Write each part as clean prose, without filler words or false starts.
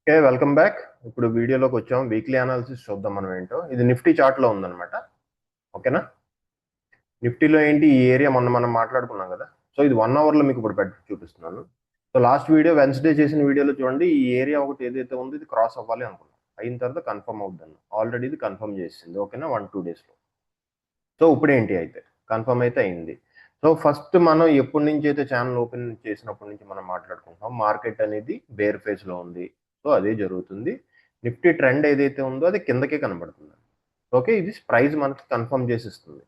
Okay, welcome back. ఇప్పుడు వీడియోలోకి వచ్చాం. వీక్లీ అనాలిసిస్ చూద్దాం మనం ఏంటో. ఇది నిఫ్టీ చార్ట్లో ఉందన్నమాట. ఓకేనా? నిఫ్టీలో ఏంటి, ఈ ఏరియా మొన్న మనం మాట్లాడుకున్నాం కదా. సో ఇది 1 అవర్లో మీకు ఇప్పుడు పెట్టి చూపిస్తున్నాను. సో లాస్ట్ వీడియో వెన్స్డే చేసిన వీడియోలో చూడండి, ఈ ఏరియా ఒకటి ఏదైతే ఉందో ఇది క్రాస్ అవ్వాలి అనుకున్నాం. అయిన తర్వాత కన్ఫర్మ్ అవుతుంది. ఆల్రెడీ ఇది కన్ఫర్మ్ చేసింది. ఓకేనా? 1-2 డేస్లో. సో ఇప్పుడు ఏంటి అయితే కన్ఫర్మ్ అయితే అయింది. సో ఫస్ట్ మనం ఎప్పటి నుంచి అయితే ఛానల్ ఓపెన్ చేసినప్పటి నుంచి మనం మాట్లాడుకుంటాం, మార్కెట్ అనేది బేర్ ఫేస్లో ఉంది. సో అదే జరుగుతుంది. నిఫ్టీ ట్రెండ్ ఏదైతే ఉందో అది కిందకే కనబడుతుంది. ఓకే, ఇది ప్రైస్ మనకి కన్ఫర్మ్ చేసిస్తుంది.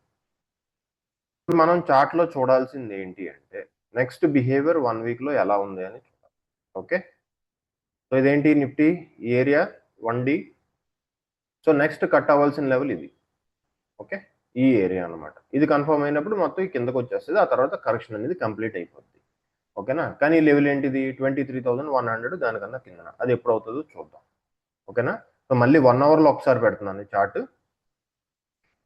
మనం చార్ట్లో చూడాల్సింది ఏంటి అంటే నెక్స్ట్ బిహేవియర్ 1 వీక్లో ఎలా ఉంది అని చూడాలి. ఓకే, సో ఇదేంటి Nifty area 1D. So next cut అవ్వాల్సిన లెవెల్ ఇది. ఓకే, ఈ ఏరియా అనమాట. ఇది కన్ఫర్మ్ అయినప్పుడు మొత్తం ఈ కిందకు వచ్చేస్తుంది. ఆ తర్వాత కరెక్షన్ అనేది కంప్లీట్ అయిపోద్ది. ఓకేనా? కానీ ఈ లెవెల్ ఏంటిది 23,100, దానికన్నా కింద. అది ఎప్పుడు అవుతుందో చూద్దాం. ఓకేనా? సో మళ్ళీ 1 అవర్లో ఒకసారి పెడుతున్నాను చార్ట్.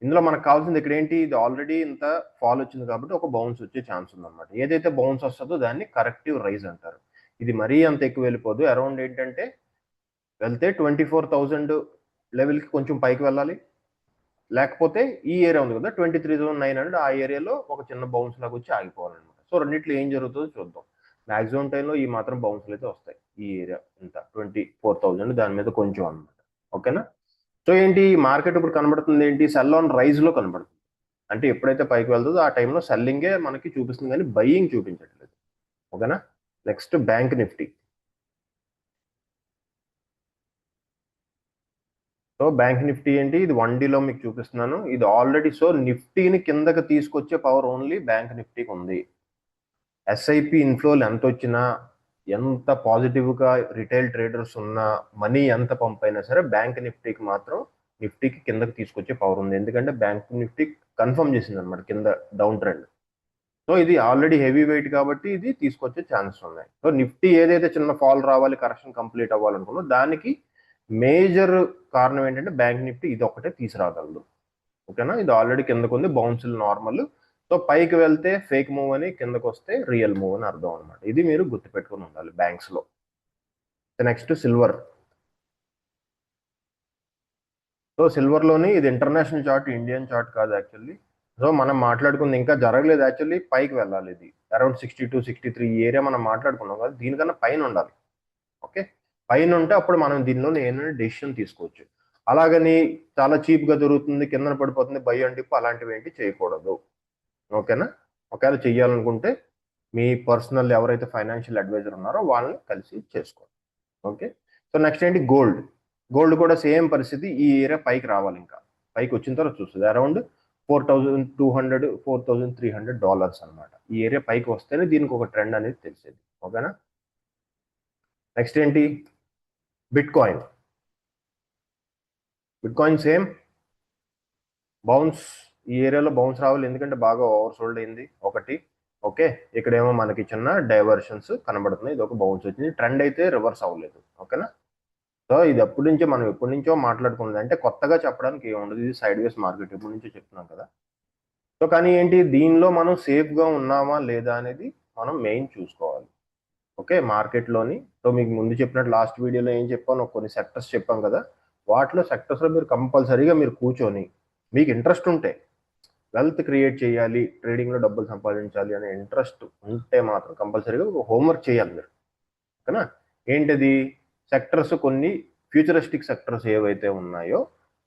ఇందులో మనకు కావాల్సింది ఇక్కడ ఏంటి, ఇది ఆల్రెడీ ఇంత ఫాల్ వచ్చింది కాబట్టి ఒక బౌన్స్ వచ్చే ఛాన్స్ ఉందన్నమాట. ఏదైతే బౌన్స్ వస్తుందో దాన్ని కరెక్టివ్ రైజ్ అంటారు. ఇది మరీ అంత ఎక్కువ వెళ్ళిపోదు. అరౌండ్ ఏంటంటే వెళ్తే 24,000 లెవెల్కి కొంచెం పైకి వెళ్ళాలి. లేకపోతే ఈ ఏరియా ఉంది కదా 23,900, ఆ ఏరియాలో ఒక చిన్న బౌన్స్ లాగా వచ్చి ఆగిపోవాలన్నమాట. సో రెండిట్లో ఏం జరుగుతుందో చూద్దాం. మాక్సిమం టైంలో ఈ మాత్రం బౌన్స్లు అయితే వస్తాయి. ఈ ఏరియా ఇంత 24,000 దాని మీద కొంచెం అనమాట. ఓకేనా? సో ఏంటి, మార్కెట్ ఇప్పుడు కనబడుతుంది ఏంటి, సెల్ ఆన్ రైజ్ లో కనబడుతుంది. అంటే ఎప్పుడైతే పైకి వెళ్తుందో ఆ టైంలో సెల్లింగే మనకి చూపిస్తుంది, కానీ బయ్యింగ్ చూపించట్లేదు. ఓకేనా? Next bank Nifty. So bank Nifty ఏంటి, ఇది 1Dలో మీకు చూపిస్తున్నాను. ఇది ఆల్రెడీ సో నిఫ్టీని కిందకి తీసుకొచ్చే పవర్ ఓన్లీ బ్యాంక్ నిఫ్టీకి ఉంది. ఎస్ఐపి ఇన్ఫ్లోలు ఎంత వచ్చినా, ఎంత పాజిటివ్గా రిటైల్ ట్రేడర్స్ ఉన్నా, మనీ ఎంత పంప్ అయినా సరే బ్యాంక్ నిఫ్టీకి మాత్రం నిఫ్టీకి కిందకి తీసుకొచ్చే పవర్ ఉంది. ఎందుకంటే బ్యాంక్ నిఫ్టీ కన్ఫర్మ్ చేసింది అనమాట కింద డౌన్ ట్రెండ్. సో ఇది ఆల్రెడీ హెవీ వెయిట్ కాబట్టి ఇది తీసుకొచ్చే ఛాన్సెస్ ఉన్నాయి. సో నిఫ్టీ ఏదైతే చిన్న ఫాల్ రావాలి, కరెక్షన్ కంప్లీట్ అవ్వాలనుకున్నో దానికి మేజర్ కారణం ఏంటంటే బ్యాంక్ నిఫ్టీ ఇది ఒకటే తీసుకురాగలదు. ఓకేనా? ఇది ఆల్రెడీ కిందకు ఉంది, బౌన్సులు నార్మల్. సో పైకి వెళ్తే ఫేక్ మూవ్ అని, కిందకు వస్తే రియల్ మూవ్ అని అర్థం అనమాట. ఇది మీరు గుర్తుపెట్టుకుని ఉండాలి బ్యాంక్స్ లో. Next silver. సో సిల్వర్ లోని ఇది ఇంటర్నేషనల్ చార్ట్, ఇండియన్ చార్ట్ కాదు యాక్చువల్లీ. సో మనం మాట్లాడుకుంది ఇంకా జరగలేదు యాక్చువల్లీ. పైకి వెళ్ళాలి. ఇది అరౌండ్ 62-63 ఈ ఏరియా మనం మాట్లాడుకున్నాం కదా, దీనికన్నా పైన ఉండాలి. ఓకే, పైన ఉంటే అప్పుడు మనం దీనిలో ఏంటంటే డెసిషన్ తీసుకోవచ్చు. అలాగని చాలా చీప్ గా దొరుకుతుంది, కిందన పడిపోతుంది, బై అండ్ డిప్ అలాంటివి ఏంటి చేయకూడదు. ఓకేనా? ఒకవేళ చెయ్యాలనుకుంటే మీ పర్సనల్ ఎవరైతే ఫైనాన్షియల్ అడ్వైజర్ ఉన్నారో వాళ్ళని కలిసి చేసుకోండి. ఓకే, సో నెక్స్ట్ ఏంటి గోల్డ్. గోల్డ్ కూడా సేమ్ పరిస్థితి. ఈ ఏరియా పైకి రావాలి, ఇంకా పైకి వచ్చిన తర్వాత చూస్తుంది. అరౌండ్ 4,200, $4,300 అనమాట. ఈ ఏరియా పైకి వస్తేనే దీనికి ఒక ట్రెండ్ అనేది తెలిసేది. ఓకేనా? నెక్స్ట్ ఏంటి bit coin. Bit coin same bounce. ఈ ఏరియాలో బౌన్స్ రావాలి, ఎందుకంటే బాగా ఓవర్ సోల్డ్ అయింది ఒకటి. ఓకే, ఇక్కడేమో మనకి చిన్న డైవర్షన్స్ కనబడుతున్నాయి. ఇది ఒక బౌన్స్ వచ్చింది. ట్రెండ్ అయితే రివర్స్ అవ్వలేదు. ఓకేనా? సో ఇది ఎప్పటి నుంచో మాట్లాడుకున్నది, అంటే కొత్తగా చెప్పడానికి ఏముండదు. ఇది సైడ్ వేస్ మార్కెట్, ఎప్పటి నుంచో చెప్తున్నాం కదా. సో కానీ ఏంటి, దీనిలో మనం సేఫ్గా ఉన్నామా లేదా అనేది మనం మెయిన్ చూసుకోవాలి. ఓకే, మార్కెట్లోని. సో మీకు ముందు చెప్పినట్టు లాస్ట్ వీడియోలో ఏం చెప్పాను, కొన్ని సెక్టర్స్ చెప్పాం కదా. వాటిలో సెక్టర్స్లో మీరు కంపల్సరీగా మీరు కూర్చొని, మీకు ఇంట్రెస్ట్ ఉంటే, వెల్త్ క్రియేట్ చేయాలి, ట్రేడింగ్లో డబ్బులు సంపాదించాలి అనే ఇంట్రెస్ట్ ఉంటే మాత్రం కంపల్సరీగా హోంవర్క్ చేయాలి మీరు. ఓకేనా? ఏంటది, సెక్టర్స్ కొన్ని ఫ్యూచరిస్టిక్ సెక్టర్స్ ఏవైతే ఉన్నాయో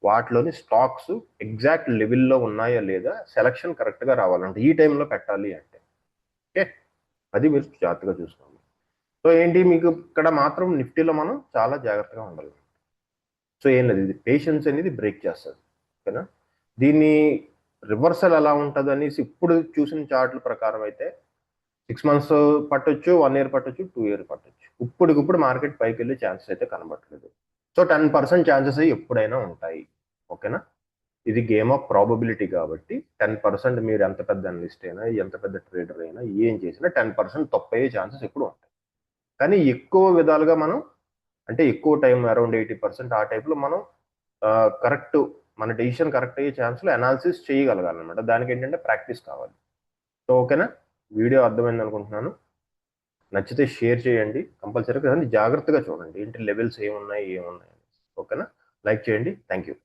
వాటిలోని స్టాక్స్ ఎగ్జాక్ట్ లెవెల్లో ఉన్నాయా లేదా, సెలక్షన్ కరెక్ట్గా రావాలంటే ఈ టైంలో పెట్టాలి అంటే. ఓకే, అది మీరు జాగ్రత్తగా చూసుకోండి. సో ఏంటి, మీకు ఇక్కడ మాత్రం నిఫ్టీలో మనం చాలా జాగ్రత్తగా ఉండాలి. సో ఏం లేదు, ఇది పేషెన్స్ అనేది బ్రేక్ చేస్తుంది. ఓకేనా? దీన్ని రివర్సల్ ఎలా ఉంటుంది అనేసి ఇప్పుడు చూసిన చార్ట్ల ప్రకారం అయితే 6 months పట్టొచ్చు, 1 year పట్టొచ్చు, 2 year పట్టొచ్చు. ఇప్పుడు మార్కెట్ పైకి వెళ్ళే ఛాన్సెస్ అయితే కనబట్టలేదు. సో 10% ఛాన్సెస్ ఎప్పుడైనా ఉంటాయి. ఓకేనా? ఇది గేమ్ ఆఫ్ ప్రాబబిలిటీ కాబట్టి 10% మీరు ఎంత పెద్ద అనలిస్ట్ అయినా, ఎంత పెద్ద ట్రేడర్ అయినా, ఏం చేసినా 10% తప్పయ్యే ఛాన్సెస్ ఎప్పుడు ఉంటాయి. కానీ ఎక్కువ విధాలుగా మనం, అంటే ఎక్కువ టైం అరౌండ్ 80% ఆ టైప్లో మనం కరెక్ట్, మన డెసిషన్ కరెక్ట్ అయ్యే ఛాన్స్లో అనాలిసిస్ చేయగలగాలన్నమాట. దానికి ఏంటంటే ప్రాక్టీస్ కావాలి. సో ఓకేనా, వీడియో అర్థమైంది అనుకుంటున్నాను. నచ్చితే షేర్ చేయండి కంపల్సరీగా, కానీ జాగ్రత్తగా చూడండి ఏంటి లెవెల్స్ ఏమున్నాయి. ఓకేనా? లైక్ చేయండి. Thank you.